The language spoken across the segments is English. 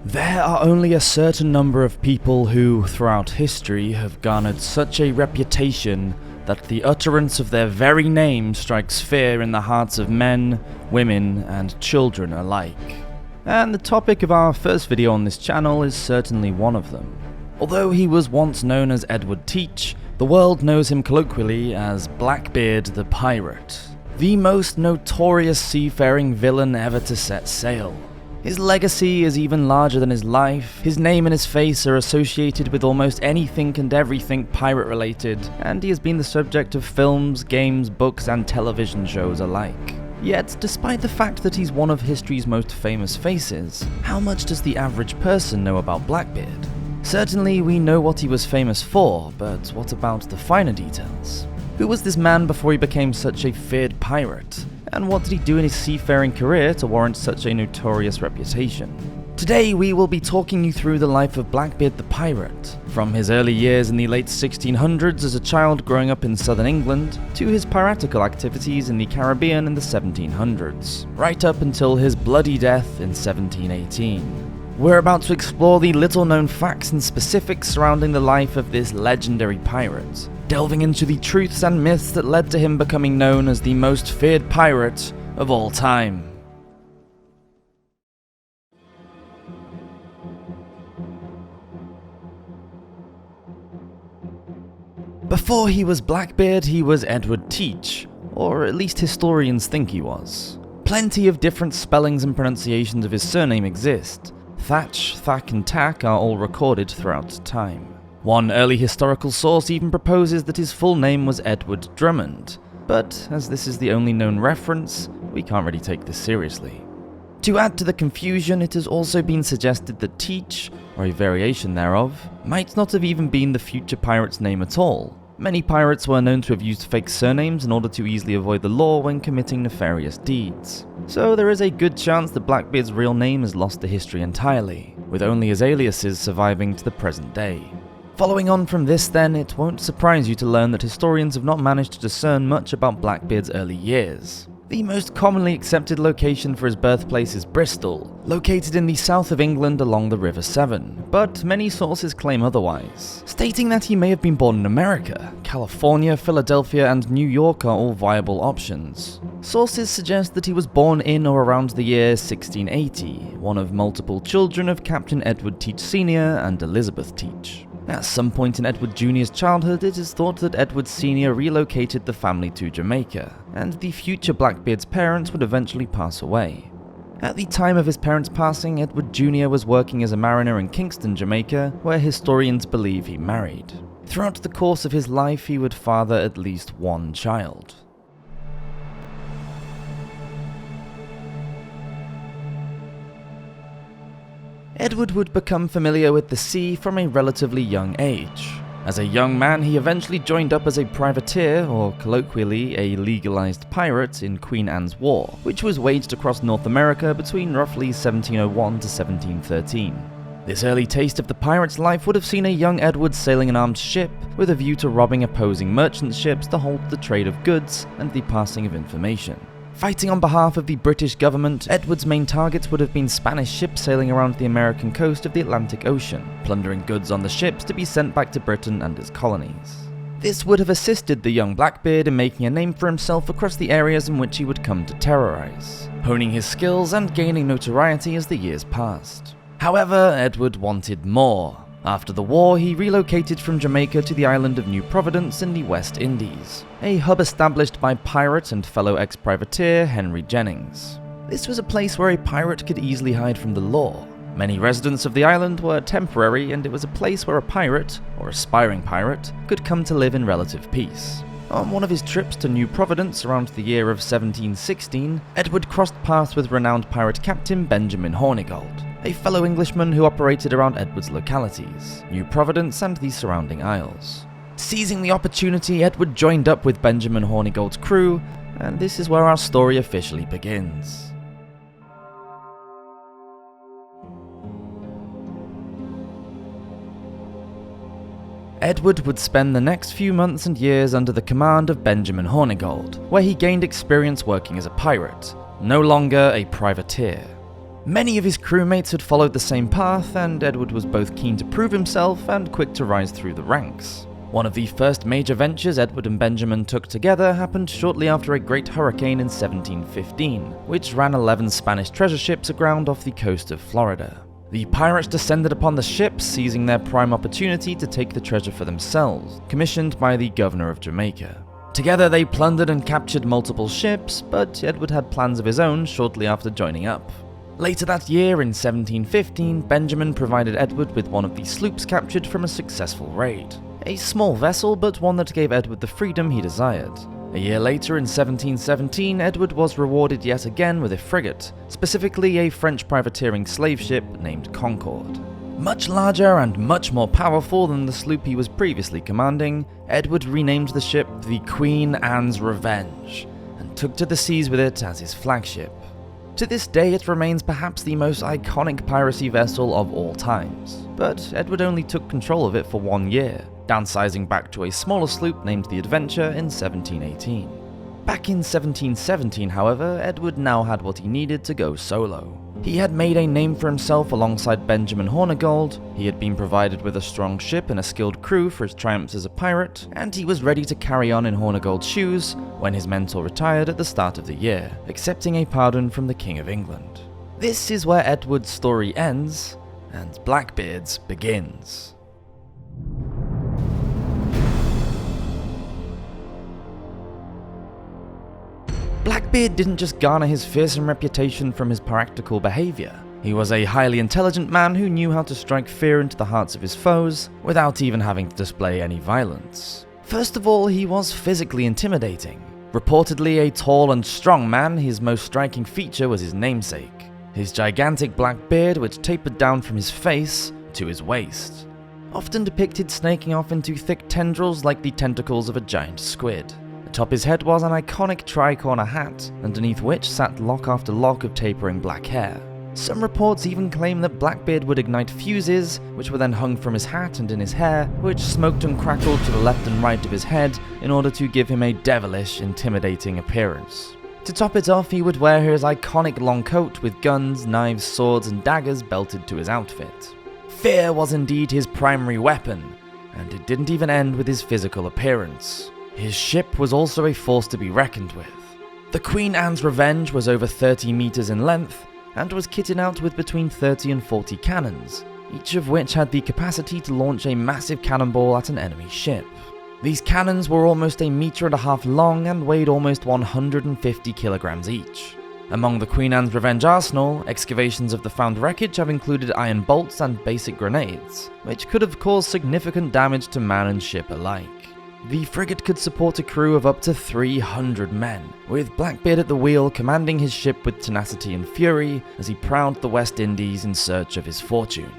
There are only a certain number of people who, throughout history, have garnered such a reputation that the utterance of their very name strikes fear in the hearts of men, women, and children alike. And the topic of our first video on this channel is certainly one of them. Although he was once known as Edward Teach, the world knows him colloquially as Blackbeard the Pirate, the most notorious seafaring villain ever to set sail. His legacy is even larger than his life. His name and his face are associated with almost anything and everything pirate related, and he has been the subject of films, games, books, and television shows alike. Yet, despite the fact that he's one of history's most famous faces, how much does the average person know about Blackbeard? Certainly, we know what he was famous for, but what about the finer details? Who was this man before he became such a feared pirate? And what did he do in his seafaring career to warrant such a notorious reputation? Today we will be talking you through the life of Blackbeard the Pirate, from his early years in the late 1600s as a child growing up in southern England, to his piratical activities in the Caribbean in the 1700s, right up until his bloody death in 1718. We're about to explore the little-known facts and specifics surrounding the life of this legendary pirate, delving into the truths and myths that led to him becoming known as the most feared pirate of all time. Before he was Blackbeard, he was Edward Teach, or at least historians think he was. Plenty of different spellings and pronunciations of his surname exist. Thatch, Thack, and Tack are all recorded throughout time. One early historical source even proposes that his full name was Edward Drummond, but as this is the only known reference, we can't really take this seriously. To add to the confusion, it has also been suggested that Teach, or a variation thereof, might not have even been the future pirate's name at all. Many pirates were known to have used fake surnames in order to easily avoid the law when committing nefarious deeds. So there is a good chance that Blackbeard's real name is lost to history entirely, with only his aliases surviving to the present day. Following on from this then, it won't surprise you to learn that historians have not managed to discern much about Blackbeard's early years. The most commonly accepted location for his birthplace is Bristol, located in the south of England along the River Severn, but many sources claim otherwise, stating that he may have been born in America. California, Philadelphia, and New York are all viable options. Sources suggest that he was born in or around the year 1680, one of multiple children of Captain Edward Teach Sr. and Elizabeth Teach. At some point in Edward Jr.'s childhood, it is thought that Edward Sr. relocated the family to Jamaica, and the future Blackbeard's parents would eventually pass away. At the time of his parents' passing, Edward Jr. was working as a mariner in Kingston, Jamaica, where historians believe he married. Throughout the course of his life, he would father at least one child. Edward would become familiar with the sea from a relatively young age. As a young man, he eventually joined up as a privateer, or colloquially a legalized pirate, in Queen Anne's War, which was waged across North America between roughly 1701 to 1713. This early taste of the pirate's life would have seen a young Edward sailing an armed ship with a view to robbing opposing merchant ships to halt the trade of goods and the passing of information. Fighting on behalf of the British government, Edward's main targets would have been Spanish ships sailing around the American coast of the Atlantic Ocean, plundering goods on the ships to be sent back to Britain and its colonies. This would have assisted the young Blackbeard in making a name for himself across the areas in which he would come to terrorize, honing his skills and gaining notoriety as the years passed. However, Edward wanted more. After the war, he relocated from Jamaica to the island of New Providence in the West Indies, a hub established by pirate and fellow ex-privateer Henry Jennings. This was a place where a pirate could easily hide from the law. Many residents of the island were temporary, and it was a place where a pirate, or aspiring pirate, could come to live in relative peace. On one of his trips to New Providence around the year of 1716, Edward crossed paths with renowned pirate captain Benjamin Hornigold, a fellow Englishman who operated around Edward's localities, New Providence and the surrounding isles. Seizing the opportunity, Edward joined up with Benjamin Hornigold's crew, and this is where our story officially begins. Edward would spend the next few months and years under the command of Benjamin Hornigold, where he gained experience working as a pirate, no longer a privateer. Many of his crewmates had followed the same path, and Edward was both keen to prove himself and quick to rise through the ranks. One of the first major ventures Edward and Benjamin took together happened shortly after a great hurricane in 1715, which ran 11 Spanish treasure ships aground off the coast of Florida. The pirates descended upon the ships, seizing their prime opportunity to take the treasure for themselves, commissioned by the governor of Jamaica. Together they plundered and captured multiple ships, but Edward had plans of his own shortly after joining up. Later that year, in 1715, Benjamin provided Edward with one of the sloops captured from a successful raid. A small vessel, but one that gave Edward the freedom he desired. A year later, in 1717, Edward was rewarded yet again with a frigate, specifically a French privateering slave ship named Concord. Much larger and much more powerful than the sloop he was previously commanding, Edward renamed the ship the Queen Anne's Revenge, and took to the seas with it as his flagship. To this day, it remains perhaps the most iconic piracy vessel of all times, but Edward only took control of it for 1 year, downsizing back to a smaller sloop named the Adventure in 1718. Back in 1717, however, Edward now had what he needed to go solo. He had made a name for himself alongside Benjamin Hornigold, he had been provided with a strong ship and a skilled crew for his triumphs as a pirate, and he was ready to carry on in Hornigold's shoes when his mentor retired at the start of the year, accepting a pardon from the King of England. This is where Edward's story ends, and Blackbeard's begins. Blackbeard didn't just garner his fearsome reputation from his practical behavior. He was a highly intelligent man who knew how to strike fear into the hearts of his foes without even having to display any violence. First of all, he was physically intimidating. Reportedly a tall and strong man, his most striking feature was his namesake, his gigantic black beard which tapered down from his face to his waist, often depicted snaking off into thick tendrils like the tentacles of a giant squid. Atop his head was an iconic tri-corner hat, underneath which sat lock after lock of tapering black hair. Some reports even claim that Blackbeard would ignite fuses, which were then hung from his hat and in his hair, which smoked and crackled to the left and right of his head in order to give him a devilish, intimidating appearance. To top it off, he would wear his iconic long coat with guns, knives, swords, and daggers belted to his outfit. Fear was indeed his primary weapon, and it didn't even end with his physical appearance. His ship was also a force to be reckoned with. The Queen Anne's Revenge was over 30 meters in length, and was kitted out with between 30 and 40 cannons, each of which had the capacity to launch a massive cannonball at an enemy ship. These cannons were almost 1.5 meters long and weighed almost 150 kilograms each. Among the Queen Anne's Revenge arsenal, excavations of the found wreckage have included iron bolts and basic grenades, which could have caused significant damage to man and ship alike. The frigate could support a crew of up to 300 men, with Blackbeard at the wheel commanding his ship with tenacity and fury as he prowled the West Indies in search of his fortune.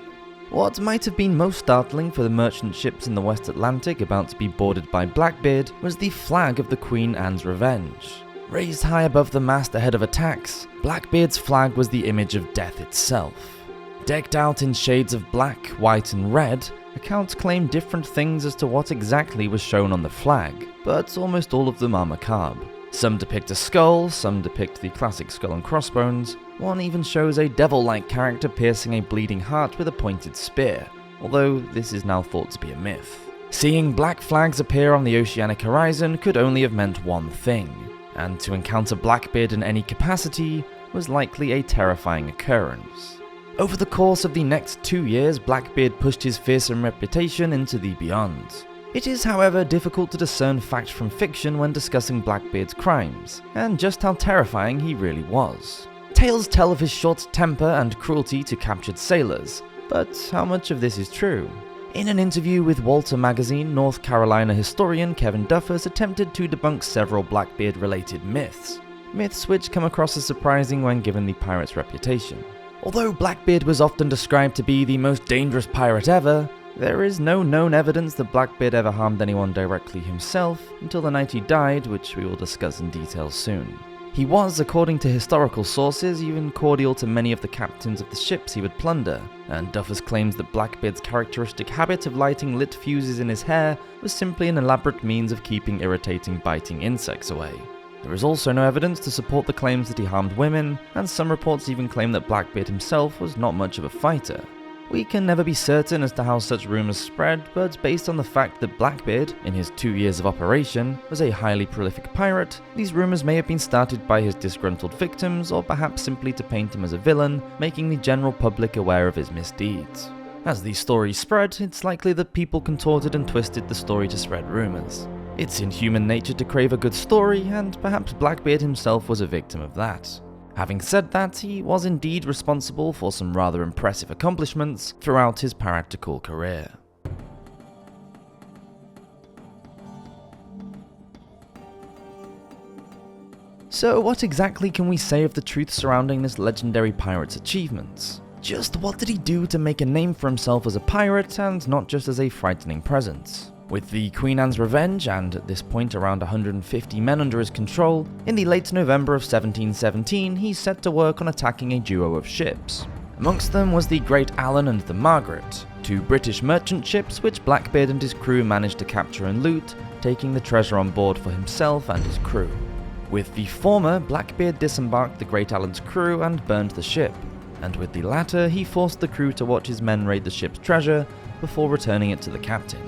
What might have been most startling for the merchant ships in the West Atlantic about to be boarded by Blackbeard was the flag of the Queen Anne's Revenge. Raised high above the mast ahead of attacks, Blackbeard's flag was the image of death itself. Decked out in shades of black, white, and red, accounts claim different things as to what exactly was shown on the flag, but almost all of them are macabre. Some depict a skull, some depict the classic skull and crossbones, one even shows a devil-like character piercing a bleeding heart with a pointed spear, although this is now thought to be a myth. Seeing black flags appear on the oceanic horizon could only have meant one thing, and to encounter Blackbeard in any capacity was likely a terrifying occurrence. Over the course of the next 2 years, Blackbeard pushed his fearsome reputation into the beyond. It is, however, difficult to discern fact from fiction when discussing Blackbeard's crimes, and just how terrifying he really was. Tales tell of his short temper and cruelty to captured sailors, but how much of this is true? In an interview with Walter magazine, North Carolina historian Kevin Duffus attempted to debunk several Blackbeard-related myths which come across as surprising when given the pirate's reputation. Although Blackbeard was often described to be the most dangerous pirate ever, there is no known evidence that Blackbeard ever harmed anyone directly himself until the night he died, which we will discuss in detail soon. He was, according to historical sources, even cordial to many of the captains of the ships he would plunder, and Duffus claims that Blackbeard's characteristic habit of lighting lit fuses in his hair was simply an elaborate means of keeping irritating biting insects away. There is also no evidence to support the claims that he harmed women, and some reports even claim that Blackbeard himself was not much of a fighter. We can never be certain as to how such rumours spread, but based on the fact that Blackbeard, in his 2 years of operation, was a highly prolific pirate, these rumours may have been started by his disgruntled victims, or perhaps simply to paint him as a villain, making the general public aware of his misdeeds. As these stories spread, it's likely that people contorted and twisted the story to spread rumours. It's in human nature to crave a good story, and perhaps Blackbeard himself was a victim of that. Having said that, he was indeed responsible for some rather impressive accomplishments throughout his piratical career. So what exactly can we say of the truth surrounding this legendary pirate's achievements? Just what did he do to make a name for himself as a pirate and not just as a frightening presence? With the Queen Anne's Revenge, and at this point around 150 men under his control, in the late November of 1717 he set to work on attacking a duo of ships. Amongst them was the Great Allen and the Margaret, two British merchant ships which Blackbeard and his crew managed to capture and loot, taking the treasure on board for himself and his crew. With the former, Blackbeard disembarked the Great Allen's crew and burned the ship, and with the latter he forced the crew to watch his men raid the ship's treasure before returning it to the captain.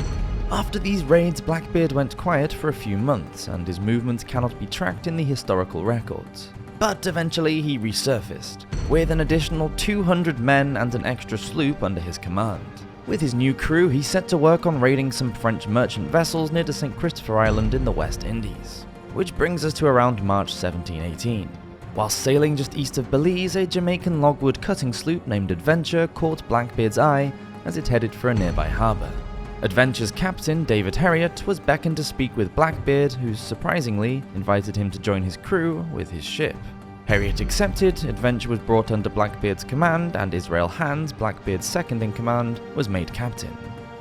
After these raids, Blackbeard went quiet for a few months, and his movements cannot be tracked in the historical records. But eventually he resurfaced, with an additional 200 men and an extra sloop under his command. With his new crew, he set to work on raiding some French merchant vessels near to St. Christopher Island in the West Indies. Which brings us to around March 1718. While sailing just east of Belize, a Jamaican logwood cutting sloop named Adventure caught Blackbeard's eye as it headed for a nearby harbour. Adventure's captain, David Heriot, was beckoned to speak with Blackbeard, who surprisingly invited him to join his crew with his ship. Heriot accepted, Adventure was brought under Blackbeard's command, and Israel Hands, Blackbeard's second-in-command, was made captain.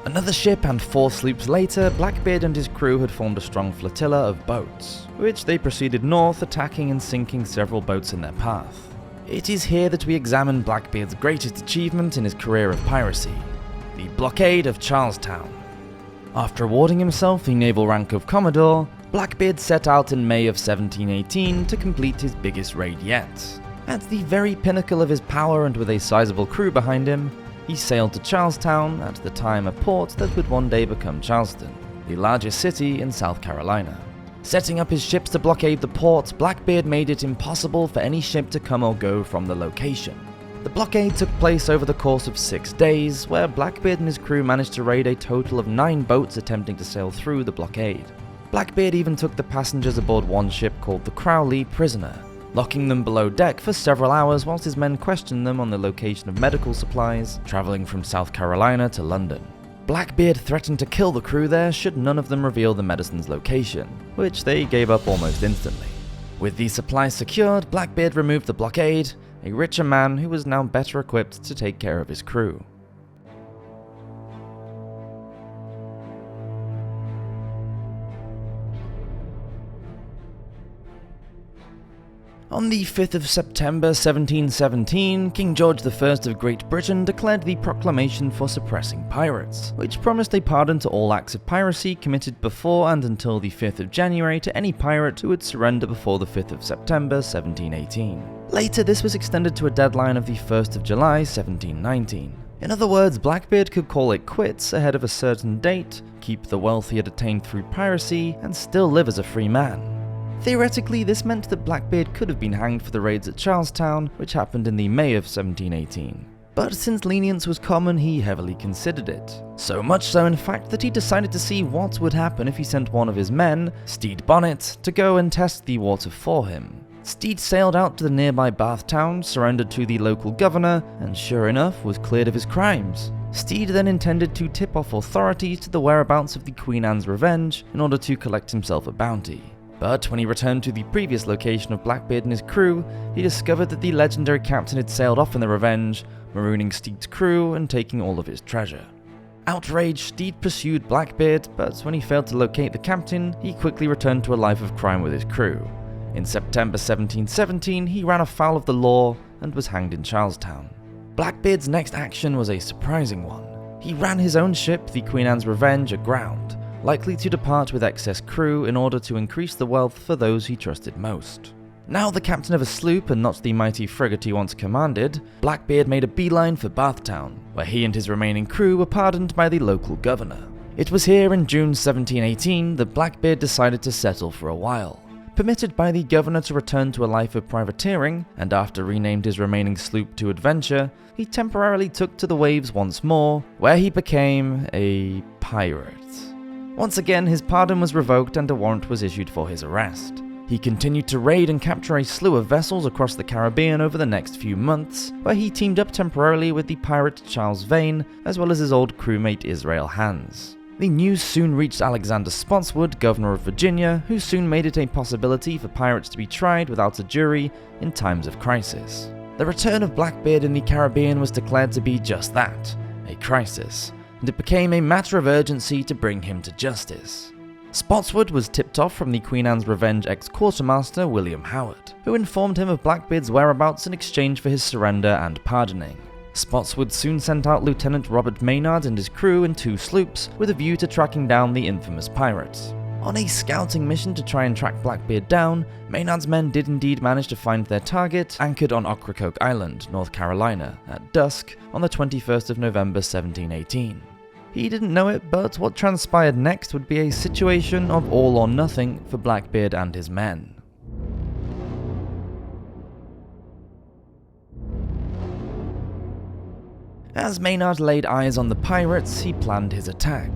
Another ship and 4 sloops later, Blackbeard and his crew had formed a strong flotilla of boats, which they proceeded north, attacking and sinking several boats in their path. It is here that we examine Blackbeard's greatest achievement in his career of piracy: the blockade of Charlestown. After awarding himself the naval rank of Commodore, Blackbeard set out in May of 1718 to complete his biggest raid yet. At the very pinnacle of his power and with a sizable crew behind him, he sailed to Charlestown, at the time a port that would one day become Charleston, the largest city in South Carolina. Setting up his ships to blockade the port, Blackbeard made it impossible for any ship to come or go from the location. The blockade took place over the course of 6 days, where Blackbeard and his crew managed to raid a total of 9 boats attempting to sail through the blockade. Blackbeard even took the passengers aboard one ship called the Crowley prisoner, locking them below deck for several hours whilst his men questioned them on the location of medical supplies travelling from South Carolina to London. Blackbeard threatened to kill the crew there should none of them reveal the medicine's location, which they gave up almost instantly. With these supplies secured, Blackbeard removed the blockade, a richer man who was now better equipped to take care of his crew. On the 5th of September 1717, King George I of Great Britain declared the Proclamation for Suppressing Pirates, which promised a pardon to all acts of piracy committed before and until the 5th of January to any pirate who would surrender before the 5th of September 1718. Later, this was extended to a deadline of the 1st of July 1719. In other words, Blackbeard could call it quits ahead of a certain date, keep the wealth he had attained through piracy, and still live as a free man. Theoretically, this meant that Blackbeard could have been hanged for the raids at Charlestown, which happened in the May of 1718. But since lenience was common, he heavily considered it. So much so, in fact, that he decided to see what would happen if he sent one of his men, Stede Bonnet, to go and test the water for him. Stede sailed out to the nearby Bath town, surrendered to the local governor, and sure enough, was cleared of his crimes. Stede then intended to tip off authorities to the whereabouts of the Queen Anne's Revenge in order to collect himself a bounty. But when he returned to the previous location of Blackbeard and his crew, he discovered that the legendary captain had sailed off in the Revenge, marooning Stede's crew and taking all of his treasure. Outraged, Stede pursued Blackbeard, but when he failed to locate the captain, he quickly returned to a life of crime with his crew. In September 1717, he ran afoul of the law and was hanged in Charlestown. Blackbeard's next action was a surprising one. He ran his own ship, the Queen Anne's Revenge, aground, likely to depart with excess crew in order to increase the wealth for those he trusted most. Now the captain of a sloop and not the mighty frigate he once commanded, Blackbeard made a beeline for Bathtown, where he and his remaining crew were pardoned by the local governor. It was here in June 1718 that Blackbeard decided to settle for a while. Permitted by the governor to return to a life of privateering, and after renamed his remaining sloop to Adventure, he temporarily took to the waves once more, where he became a pirate. Once again, his pardon was revoked and a warrant was issued for his arrest. He continued to raid and capture a slew of vessels across the Caribbean over the next few months, where he teamed up temporarily with the pirate Charles Vane, as well as his old crewmate Israel Hands. The news soon reached Alexander Spotswood, governor of Virginia, who soon made it a possibility for pirates to be tried without a jury in times of crisis. The return of Blackbeard in the Caribbean was declared to be just that, a crisis, and it became a matter of urgency to bring him to justice. Spotswood was tipped off from the Queen Anne's Revenge ex-quartermaster William Howard, who informed him of Blackbeard's whereabouts in exchange for his surrender and pardoning. Spotswood soon sent out Lieutenant Robert Maynard and his crew in 2 sloops with a view to tracking down the infamous pirates. On a scouting mission to try and track Blackbeard down, Maynard's men did indeed manage to find their target, anchored on Ocracoke Island, North Carolina, at dusk on the 21st of November 1718. He didn't know it, but what transpired next would be a situation of all or nothing for Blackbeard and his men. As Maynard laid eyes on the pirates, he planned his attack.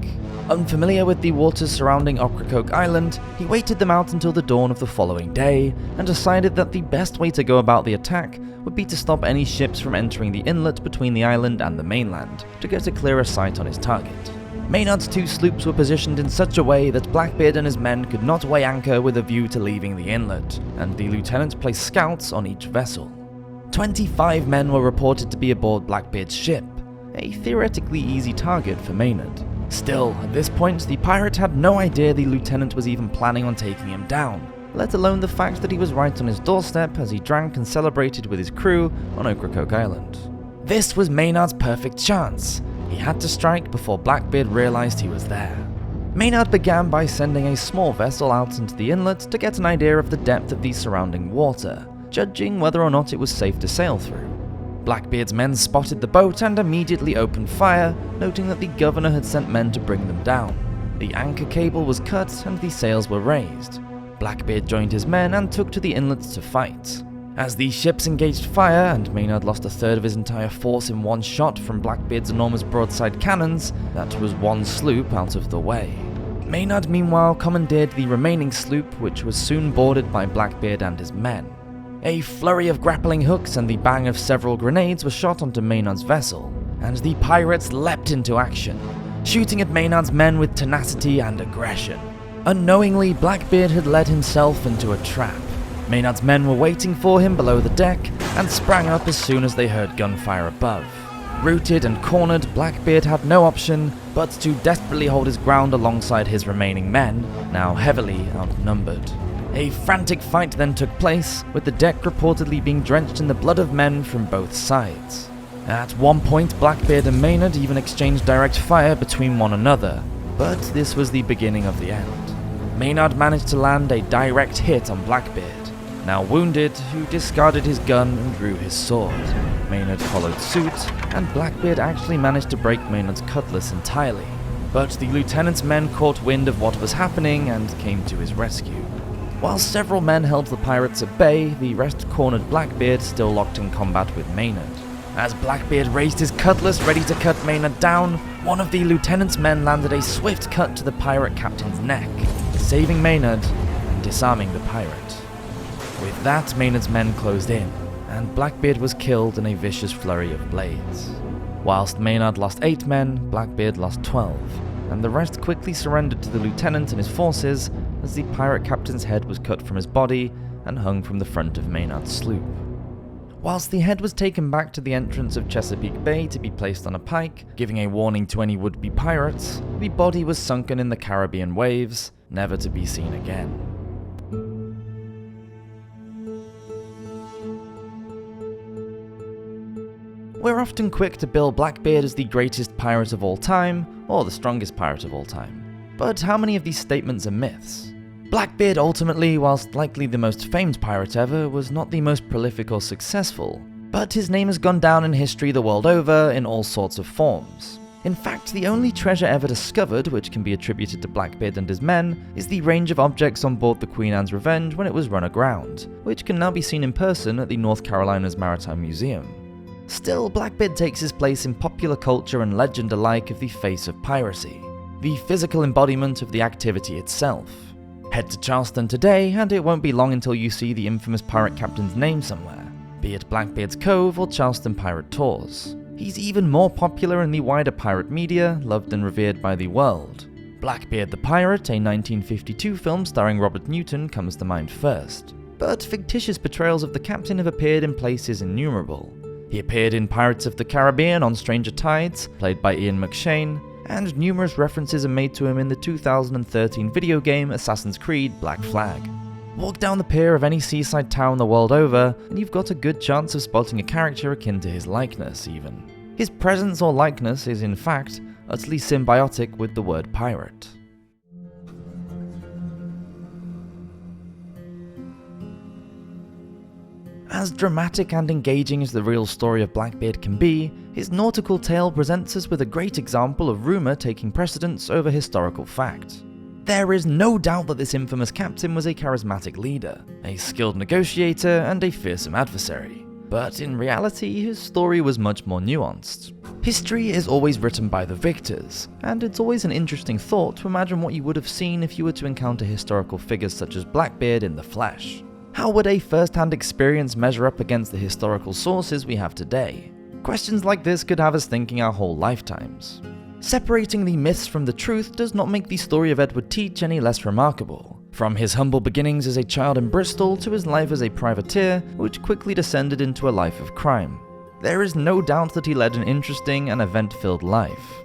Unfamiliar with the waters surrounding Ocracoke Island, he waited them out until the dawn of the following day, and decided that the best way to go about the attack would be to stop any ships from entering the inlet between the island and the mainland, to get a clearer sight on his target. Maynard's 2 sloops were positioned in such a way that Blackbeard and his men could not weigh anchor with a view to leaving the inlet, and the lieutenant placed scouts on each vessel. 25 men were reported to be aboard Blackbeard's ship, a theoretically easy target for Maynard. Still, at this point, the pirate had no idea the lieutenant was even planning on taking him down, let alone the fact that he was right on his doorstep as he drank and celebrated with his crew on Ocracoke Island. This was Maynard's perfect chance. He had to strike before Blackbeard realized he was there. Maynard began by sending a small vessel out into the inlet to get an idea of the depth of the surrounding water, judging whether or not it was safe to sail through. Blackbeard's men spotted the boat and immediately opened fire, noting that the governor had sent men to bring them down. The anchor cable was cut and the sails were raised. Blackbeard joined his men and took to the inlet to fight. As the ships engaged fire and Maynard lost a third of his entire force in one shot from Blackbeard's enormous broadside cannons, that was 1 sloop out of the way. Maynard meanwhile commandeered the remaining sloop, which was soon boarded by Blackbeard and his men. A flurry of grappling hooks and the bang of several grenades were shot onto Maynard's vessel, and the pirates leapt into action, shooting at Maynard's men with tenacity and aggression. Unknowingly, Blackbeard had led himself into a trap. Maynard's men were waiting for him below the deck and sprang up as soon as they heard gunfire above. Rooted and cornered, Blackbeard had no option but to desperately hold his ground alongside his remaining men, now heavily outnumbered. A frantic fight then took place, with the deck reportedly being drenched in the blood of men from both sides. At one point, Blackbeard and Maynard even exchanged direct fire between one another, but this was the beginning of the end. Maynard managed to land a direct hit on Blackbeard, now wounded, who discarded his gun and drew his sword. Maynard followed suit, and Blackbeard actually managed to break Maynard's cutlass entirely, but the lieutenant's men caught wind of what was happening and came to his rescue. While several men held the pirates at bay, the rest cornered Blackbeard, still locked in combat with Maynard. As Blackbeard raised his cutlass ready to cut Maynard down, one of the lieutenant's men landed a swift cut to the pirate captain's neck, saving Maynard and disarming the pirate. With that, Maynard's men closed in, and Blackbeard was killed in a vicious flurry of blades. Whilst Maynard lost 8 men, Blackbeard lost 12, and the rest quickly surrendered to the lieutenant and his forces as the pirate captain's head was cut from his body and hung from the front of Maynard's sloop. Whilst the head was taken back to the entrance of Chesapeake Bay to be placed on a pike, giving a warning to any would-be pirates, the body was sunken in the Caribbean waves, never to be seen again. We're often quick to bill Blackbeard as the greatest pirate of all time, or the strongest pirate of all time. But how many of these statements are myths? Blackbeard ultimately, whilst likely the most famed pirate ever, was not the most prolific or successful, but his name has gone down in history the world over in all sorts of forms. In fact, the only treasure ever discovered, which can be attributed to Blackbeard and his men, is the range of objects on board the Queen Anne's Revenge when it was run aground, which can now be seen in person at the North Carolina's Maritime Museum. Still, Blackbeard takes his place in popular culture and legend alike of the face of piracy, the physical embodiment of the activity itself. Head to Charleston today, and it won't be long until you see the infamous pirate captain's name somewhere, be it Blackbeard's Cove or Charleston Pirate Tours. He's even more popular in the wider pirate media, loved and revered by the world. Blackbeard the Pirate, a 1952 film starring Robert Newton, comes to mind first. But fictitious portrayals of the captain have appeared in places innumerable. He appeared in Pirates of the Caribbean on Stranger Tides, played by Ian McShane, and numerous references are made to him in the 2013 video game Assassin's Creed Black Flag. Walk down the pier of any seaside town the world over, and you've got a good chance of spotting a character akin to his likeness, even. His presence or likeness is, in fact, utterly symbiotic with the word pirate. As dramatic and engaging as the real story of Blackbeard can be, his nautical tale presents us with a great example of rumour taking precedence over historical fact. There is no doubt that this infamous captain was a charismatic leader, a skilled negotiator, and a fearsome adversary. But in reality, his story was much more nuanced. History is always written by the victors, and it's always an interesting thought to imagine what you would have seen if you were to encounter historical figures such as Blackbeard in the flesh. How would a first-hand experience measure up against the historical sources we have today? Questions like this could have us thinking our whole lifetimes. Separating the myths from the truth does not make the story of Edward Teach any less remarkable. From his humble beginnings as a child in Bristol to his life as a privateer, which quickly descended into a life of crime. There is no doubt that he led an interesting and event-filled life.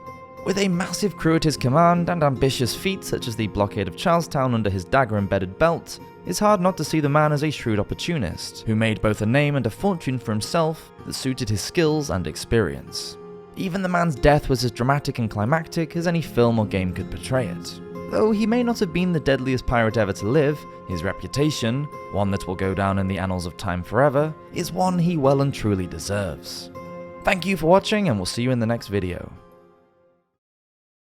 With a massive crew at his command and ambitious feats such as the blockade of Charlestown under his dagger-embedded belt, it's hard not to see the man as a shrewd opportunist, who made both a name and a fortune for himself that suited his skills and experience. Even the man's death was as dramatic and climactic as any film or game could portray it. Though he may not have been the deadliest pirate ever to live, his reputation, one that will go down in the annals of time forever, is one he well and truly deserves. Thank you for watching, and we'll see you in the next video.